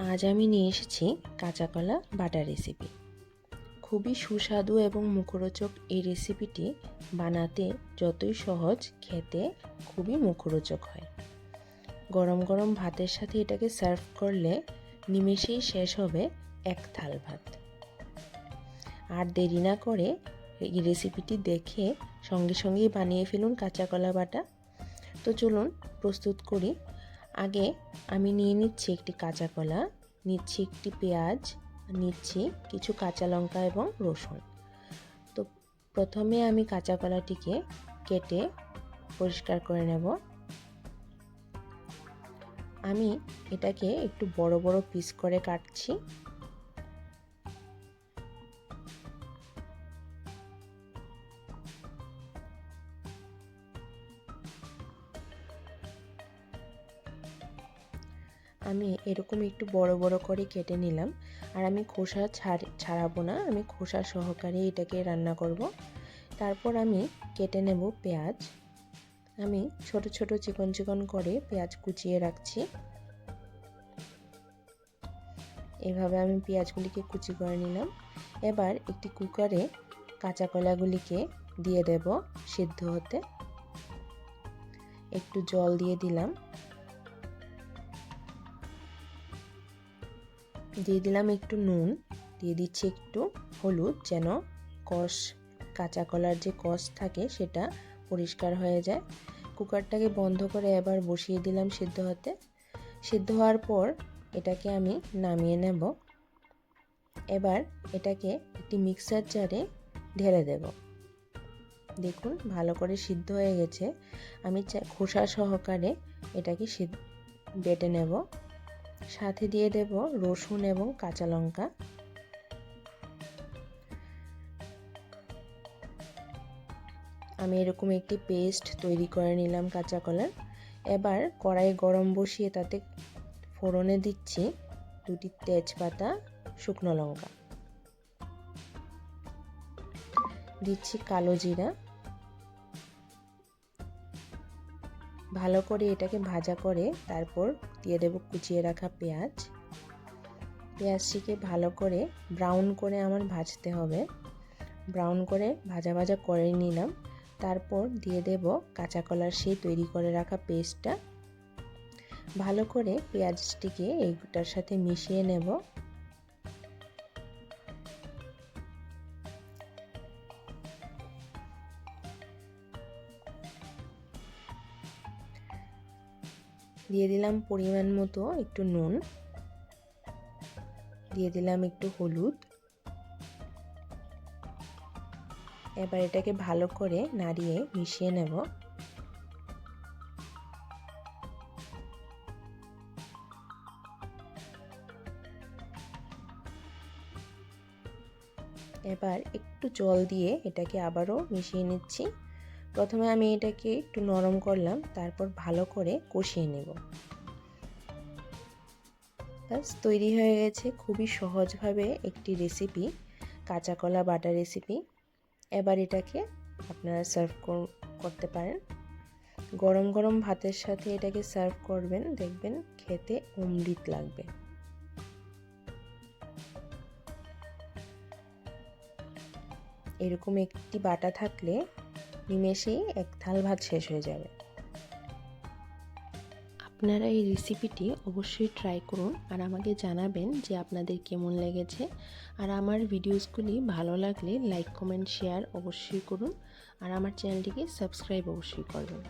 আজ আমি নিয়ে এসেছি কাঁচা কলা বাটা রেসিপি। খুবই সুস্বাদু এবং মুখরোচক এই রেসিপিটি বানাতে যতই সহজ, খেতে খুবই মুখরোচক হয়। গরম গরম ভাতের সাথে এটাকে সার্ভ করলে নিমেষেই শেষ হবে এক থাল ভাত। আর দেরি না করে এই রেসিপিটি দেখে সঙ্গে সঙ্গেই বানিয়ে ফেলুন কাঁচা কলা বাটা। তো চলুন প্রস্তুত করি। আগে আমি নিয়ে নিচ্ছি একটি কাঁচা কলা, নিচ্ছি একটি পেঁয়াজ, নিচ্ছি কিছু কাঁচা লঙ্কা এবং রসুন। তো প্রথমে আমি কাঁচা কলাটিকে কেটে পরিষ্কার করে নেব। আমি এটাকে একটু বড় বড় পিস করে কাটছি। আমি এরকম একটু বড় বড় করে কেটে নিলাম। আর আমি খোসা ছাড়াবো না, আমি খোসা সহকারে এটাকে রান্না করব। তারপর আমি কেটে নেব পেঁয়াজ। আমি ছোট ছোট চিকন চিকন করে পেঁয়াজ কুচিয়ে রাখছি। এভাবে আমি পেঁয়াজগুলিকে কুচি করে নিলাম। এবার একটি কুকারে কাঁচা কলাগুলিকে দিয়ে দেব সিদ্ধ হতে। একটু জল দিয়ে দিলাম। দিয়ে দিলাম একটু নুন, দিয়ে দিচ্ছি একটু হলুদ, যেন কাঁচা কলার যে কষ থাকে সেটা পরিষ্কার হয়ে যায়। কুকারটাকে বন্ধ করে এবার বসিয়ে দিলাম সিদ্ধ হতে। সিদ্ধ হওয়ার পর এটাকে আমি নামিয়ে নেব। এবার এটাকে একটি মিক্সার জারে ঢেলে দেব। দেখুন ভালো করে সিদ্ধ হয়ে গেছে। আমি খোসা সহকারে এটাকে বেটে নেব। সাথে দিয়ে দেব রসুন এবং কাঁচা লঙ্কা। আমি এরকম একটি পেস্ট তৈরি করে নিলাম কাঁচা কলার। এবার কড়াই গরম বসিয়ে তাতে ফোড়নে দিচ্ছি দুটি তেজপাতা, শুকনো লঙ্কা, দিচ্ছি কালো জিরা। ভালো করে এটাকে ভাজা করে তারপর দিয়ে দেব কুচিয়ে রাখা পেঁয়াজ। পেঁয়াজটিকে ভালো করে ব্রাউন করে আমার ভাজতে হবে। ব্রাউন করে ভাজা ভাজা করে নিলাম। তারপর দিয়ে দেব কাঁচা কলার সেই তৈরি করে রাখা পেস্টটা। ভালো করে পেঁয়াজটিকে এইটার সাথে মিশিয়ে নেব। দিয়ে দিলাম পরিমাণ মতো একটু নুন, দিয়ে দিলাম একটু হলুদ। এবার এটাকে ভালো করে নাড়িয়ে মিশিয়ে নেব। এবার একটু জল দিয়ে এটাকে আবারও মিশিয়ে নিচ্ছি। প্রথমে আমি এটাকে একটু নরম করলাম, তারপর ভালো করে কষিয়ে নেব। ব্যাস তৈরি হয়ে গেছে খুবই সহজভাবে একটি রেসিপি, কাঁচা কলা বাটা রেসিপি। এবার এটাকে আপনারা সার্ভ করতে পারেন। গরম গরম ভাতের সাথে এটাকে সার্ভ করবেন, দেখবেন খেতে অমৃত লাগবে। এরকম একটি বাটা থাকলে নিমেষেই এক থাল ভাত শেষ হয়ে যাবে। আপনারা এই রেসিপিটি অবশ্যই ট্রাই করুন আর আমাকে জানাবেন যে আপনাদের কেমন লেগেছে। আর আমার ভিডিওসগুলি ভালো লাগলে লাইক, কমেন্ট, শেয়ার অবশ্যই করুন। আর আমার চ্যানেলটিকে সাবস্ক্রাইব অবশ্যই করবেন।